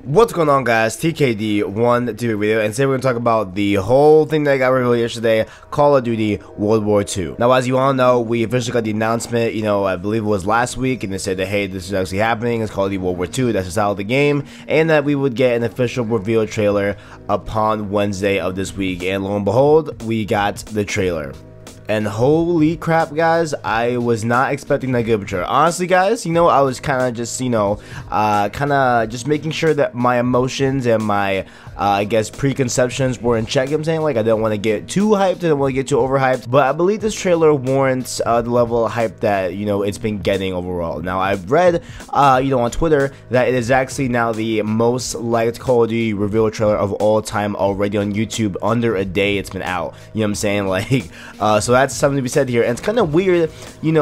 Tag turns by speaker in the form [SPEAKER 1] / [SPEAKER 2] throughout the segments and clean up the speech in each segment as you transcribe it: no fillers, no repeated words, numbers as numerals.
[SPEAKER 1] What's going on, guys? TKD1 video, and today we're going to talk about the whole thing that got revealed yesterday, Call of Duty World War II. Now, as you all know, we officially got the announcement, I believe it was last week, and they said that, hey, this is actually happening, it's Call of Duty World War II, that's just out of the game, and that we would get an official reveal trailer upon Wednesday of this week, and lo and behold, we got the trailer. And holy crap, guys, I was not expecting that good picture. Honestly, guys, I was kind of just, just making sure that my emotions and my, I guess, preconceptions were in check. I'm saying, like, I didn't want to get too hyped, I didn't want to get too overhyped, but I believe this trailer warrants the level of hype that, it's been getting overall. Now, I've read, on Twitter that it is actually now the most liked Call of Duty reveal trailer of all time already on YouTube. Under a day it's been out. You know what I'm saying? Like, so that's something to be said here. And it's kind of weird,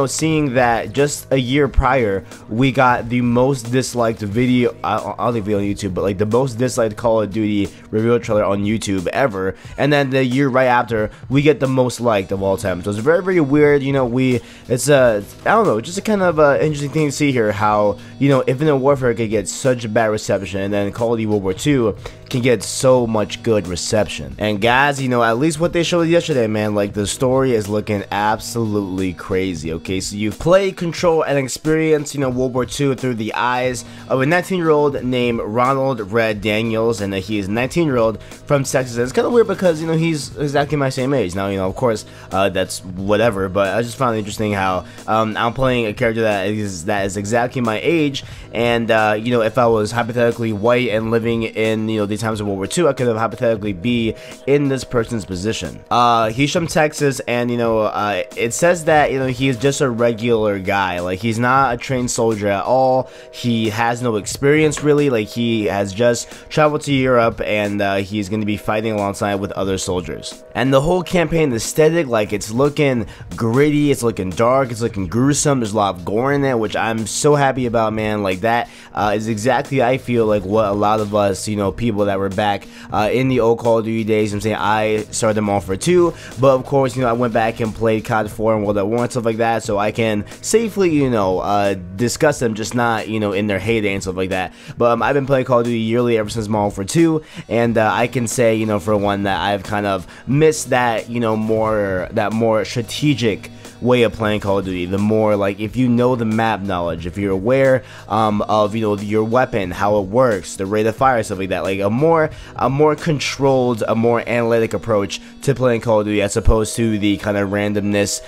[SPEAKER 1] seeing that just a year prior we got the most disliked video, I don't think video on YouTube, but like the most disliked Call of Duty reveal trailer on YouTube ever, and then the year right after we get the most liked of all time. So it's very, very weird. It's I don't know, just a kind of interesting thing to see here, how Infinite Warfare could get such a bad reception, and then Call of Duty World War II can get so much good reception. And guys, at least what they showed yesterday, man, like the story is looking absolutely crazy. Okay, so you've played, control, and experienced World War II through the eyes of a 19-year-old named Ronald Red Daniels, and he is a 19-year-old from Texas. And it's kind of weird because he's exactly my same age. Now, of course, that's whatever, but I just found it interesting how I'm playing a character that is exactly my age, and if I was hypothetically white and living in the times of World War II, I could have hypothetically be in this person's position. He's from Texas, and it says that he's just a regular guy. Like, he's not a trained soldier at all. He has no experience really. Like, he has just traveled to Europe, and he's going to be fighting alongside with other soldiers. And the whole campaign aesthetic, like, it's looking gritty, it's looking dark, it's looking gruesome. There's a lot of gore in it, which I'm so happy about, man. Like, that is exactly, I feel like, what a lot of us, people that were back in the old Call of Duty days. I'm saying I started them off for 2, but of course, I went back and played COD 4 and World at War and stuff like that, so I can safely, discuss them, just not, in their heyday and stuff like that. But I've been playing Call of Duty yearly ever since Modern Warfare 2, and I can say, for one, that I've kind of missed that, more strategic way of playing Call of Duty. The more, like, if you know the map knowledge, if you're aware of your weapon, how it works, the rate of fire, stuff like that, like a more controlled, a more analytic approach to playing Call of Duty, as opposed to the kind of randomness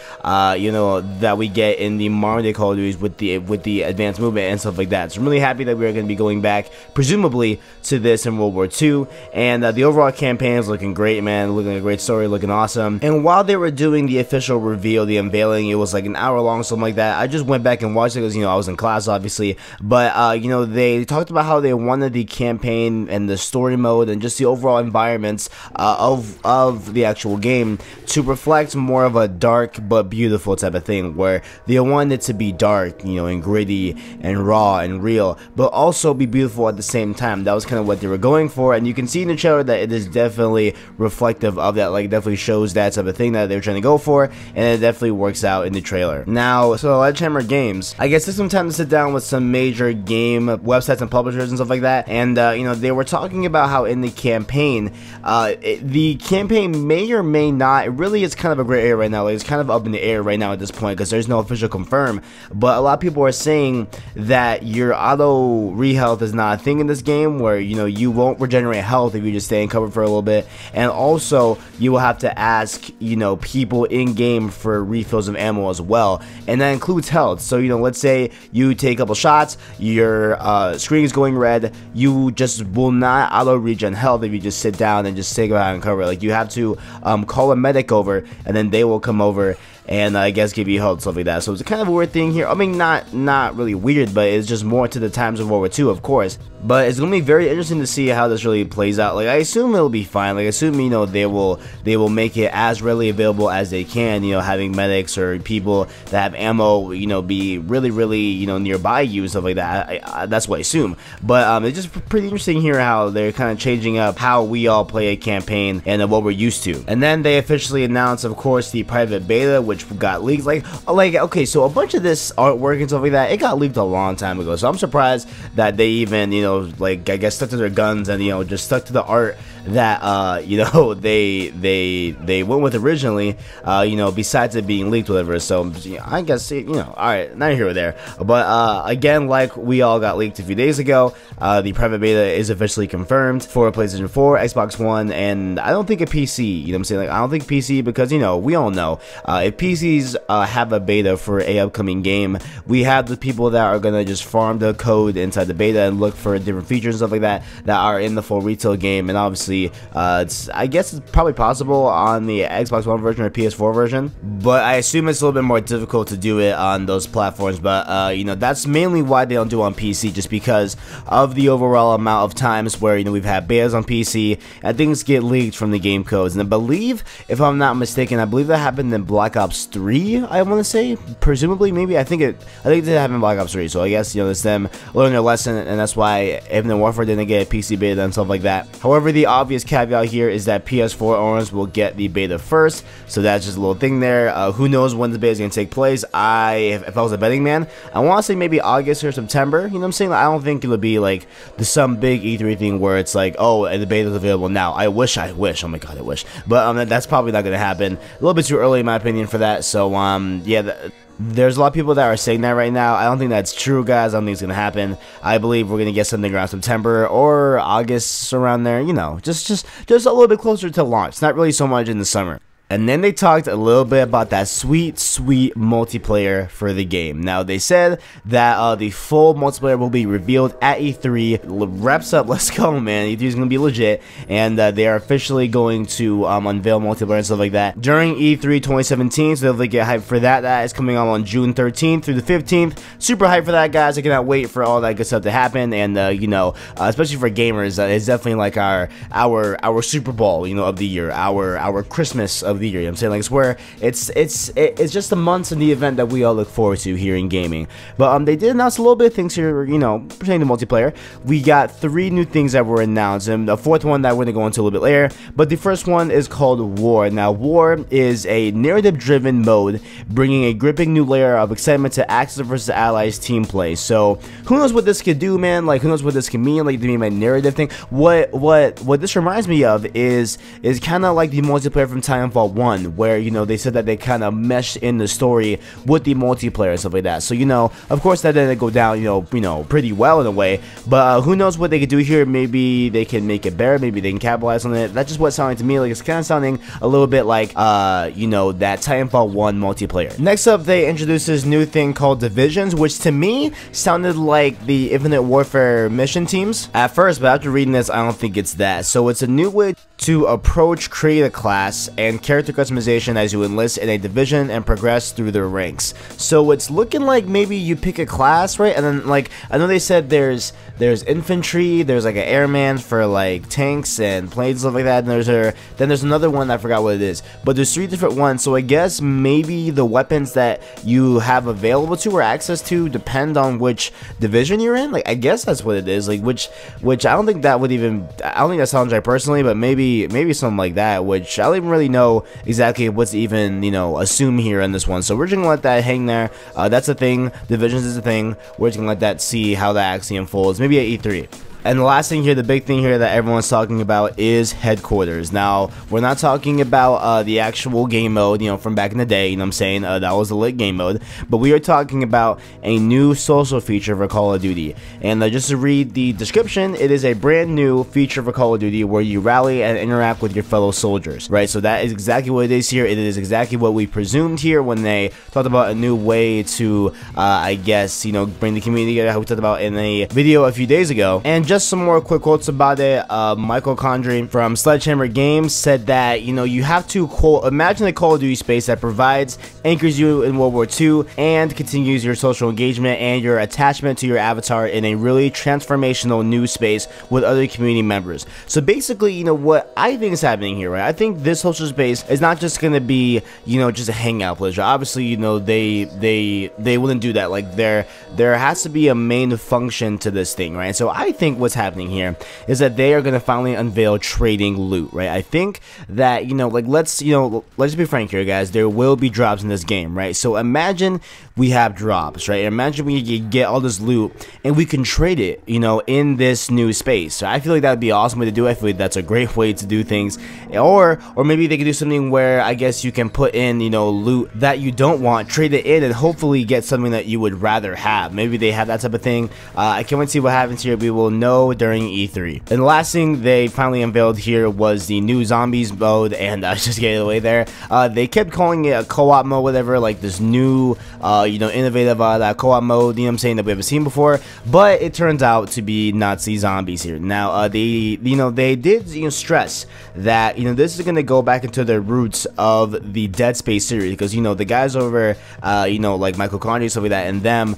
[SPEAKER 1] that we get in the modern day Call of Duties with the advanced movement and stuff like that. So I'm really happy that we're going to be going back presumably to this in World War II, and the overall campaign is looking great, man. Looking like a great story, looking awesome. And while they were doing the official reveal, the unveiling, it was like an hour long, something like that. I just went back and watched it because I was in class, obviously, but they talked about how they wanted the campaign and the story mode and just the overall environments of the actual game to reflect more of a dark but beautiful type of thing, where they wanted it to be dark, and gritty and raw and real, but also be beautiful at the same time. That was kind of what they were going for, and you can see in the trailer that it is definitely reflective of that. Like, it definitely shows that type of thing that they were trying to go for, and it definitely works out in the trailer. Now, so Sledgehammer Games, I guess it's some time to sit down with some major game websites and publishers and stuff like that, and they were talking about how in the campaign, the campaign may or may not, it really is kind of a gray area right now. Like, it's kind of up in the air right now at this point because there's no official confirm, but a lot of people are saying that your auto rehealth is not a thing in this game, where you won't regenerate health if you just stay in cover for a little bit, and also you will have to ask people in game for refills of ammo as well, and that includes health. So let's say you take a couple shots, your screen is going red, you just will not auto regen health if you just sit down and just take out and cover. Like, you have to call a medic over, and then they will come over and I guess give you health, stuff like that. So it's a kind of a weird thing here. I mean, not really weird, but it's just more to the times of World War II, of course. But it's gonna be very interesting to see how this really plays out. Like, I assume it'll be fine. Like, I assume they will make it as readily available as they can. Having medics or people that have ammo, be really nearby you and stuff like that. That's what I assume. But it's just pretty interesting here how they're kind of changing up how we all play a campaign and what we're used to. And then they officially announced, of course, the private beta, which got leaked. Like okay, so a bunch of this artwork and stuff like that, it got leaked a long time ago. So I'm surprised that they even like, I guess stuck to their guns and, just stuck to the art that, they went with originally, besides it being leaked, whatever. So, I guess, alright, not here or there. But, again, like we all got leaked a few days ago, the private beta is officially confirmed for PlayStation 4, Xbox One, and I don't think a PC, you know what I'm saying? Like, I don't think PC because, we all know, if PCs have a beta for a upcoming game, we have the people that are gonna just farm the code inside the beta and look for different features and stuff like that are in the full retail game. And obviously, I guess it's probably possible on the Xbox One version or PS4 version, but I assume it's a little bit more difficult to do it on those platforms. But that's mainly why they don't do it on PC, just because of the overall amount of times where we've had betas on PC and things get leaked from the game codes. And I believe, if I'm not mistaken, I believe that happened in Black Ops 3, I want to say, presumably, maybe. I think it did happen in Black Ops 3, so I guess it's them learning their lesson, and that's why Infinite Warfare didn't get a PC beta and stuff like that. However, the obvious caveat here is that PS4 owners will get the beta first, so that's just a little thing there. Who knows when the beta is going to take place? If I was a betting man, I want to say maybe August or September, you know what I'm saying? Like, I don't think it'll be like some big E3 thing where it's like, oh, and the beta is available now. I wish, oh my god, I wish. But that's probably not going to happen. A little bit too early in my opinion for that, so yeah, there's a lot of people that are saying that right now. I don't think that's true, guys. I don't think it's going to happen. I believe we're going to get something around September or August, around there, just a little bit closer to launch. Not really so much in the summer. And then they talked a little bit about that sweet multiplayer for the game. Now, they said that the full multiplayer will be revealed at E3. Wraps up, let's go, man. E3 is going to be legit. And they are officially going to unveil multiplayer and stuff like that during E3 2017. So definitely get hyped for that. That is coming on June 13th through the 15th. Super hyped for that, guys. I cannot wait for all that good stuff to happen. And, especially for gamers, it's definitely like our Super Bowl, of the year. Our Christmas of the year, you know what I'm saying? Like, it's where it's just the months of the event that we all look forward to here in gaming. But they did announce a little bit of things here, pertaining to multiplayer. We got 3 new things that were announced, and the 4th one that we're gonna go into a little bit later. But the first one is called War. Now, War is a narrative-driven mode, bringing a gripping new layer of excitement to Axis versus Allies team play. So who knows what this could do, man? Like, who knows what this can mean? Like, to me, my narrative thing. What this reminds me of is kind of like the multiplayer from Titanfall 1, where they said that they kind of meshed in the story with the multiplayer and stuff like that. So of course that didn't go down pretty well in a way, but who knows what they could do here. Maybe they can make it better, maybe they can capitalize on it. That's just what it's sounding to me. Like, it's kind of sounding a little bit like that Titanfall 1 multiplayer. Next up, they introduced this new thing called Divisions, which to me sounded like the Infinite Warfare mission teams at first, but after reading this, I don't think it's that. So it's a new way to approach create a class and character customization as you enlist in a division and progress through their ranks. So it's looking like maybe you pick a class, right? And then, like, I know they said there's infantry, there's like an airman for like tanks and planes, stuff like that, and there's another one, I forgot what it is, but there's 3 different ones. So I guess maybe the weapons that you have available to or access to depend on which division you're in. Like, I guess that's what it is. Like, which I don't think that would even, I don't think that sounds right personally, but maybe something like that, which I don't even really know exactly what's even assume here in this one. So we're just gonna let that hang there. That's a thing. Divisions is a thing. We're just gonna let that see how that actually unfolds, maybe at E3. And the last thing here, the big thing here that everyone's talking about is headquarters. Now, we're not talking about the actual game mode, from back in the day, what I'm saying? That was the lit game mode. But we are talking about a new social feature for Call of Duty. And just to read the description, it is a brand new feature for Call of Duty where you rally and interact with your fellow soldiers, right? So that is exactly what it is here. It is exactly what we presumed here when they talked about a new way to, I guess, bring the community together, how we talked about in a video a few days ago. And just some more quick quotes about it. Michael Condry from Sledgehammer Games said that you have to imagine the Call of Duty space that provides, anchors you in World War II, and continues your social engagement and your attachment to your avatar in a really transformational new space with other community members. So basically, what I think is happening here, right? I think this social space is not just gonna be just a hangout place. Obviously, they wouldn't do that. Like, there has to be a main function to this thing, right? So I think think what's happening here is that they are going to finally unveil trading loot, right? I think that, you know, like, let's be frank here, guys. There will be drops in this game, right? So imagine we have drops, right? Imagine we get all this loot and we can trade it, you know, in this new space. So I feel like that would be an awesome way to do it. I feel like that's a great way to do things. Or maybe they could do something where I guess you can put in, you know, loot that you don't want, trade it in, and hopefully get something that you would rather have. Maybe they have that type of thing. I can't wait to see what happens here. We will know during E3. And the last thing they finally unveiled here was the new zombies mode, and just get it away there. They kept calling it a co-op mode, whatever, like this new, you know, innovative that co-op mode, you know what I'm saying, that we haven't seen before. But it turns out to be Nazi zombies here. Now, they did, you know, stress that, you know, this is going to go back into the roots of the Dead Space series, because, you know, the guys over, you know, like Michael Conti, stuff like that, and them,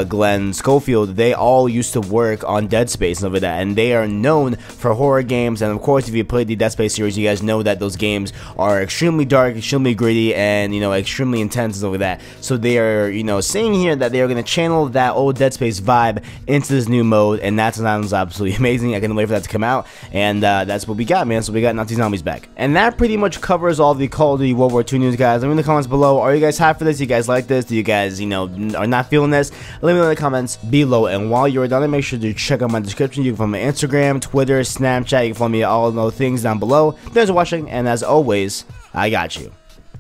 [SPEAKER 1] Glenn Schofield, they all used to work on Dead Space and stuff like that, and they are known for horror games. And of course, if you played the Dead Space series, you guys know that those games are extremely dark, extremely gritty, and, you know, extremely intense and stuff like that. So they are, you know, saying here that they are going to channel that old Dead Space vibe into this new mode, and that sounds absolutely amazing. I can't wait for that to come out, and that's what we got, man. So we got Nazi zombies back, and that pretty much covers all the Call of Duty World War II news, guys. Let me know in the comments below. Are you guys hyped for this? Do you guys like this? Do you guys, you know, are not feeling this? Let me know in the comments below. And while you're done, make sure to check out my description. You can follow my Instagram, Twitter, Snapchat. You can follow me all those things down below. Thanks for watching, and as always, I got you.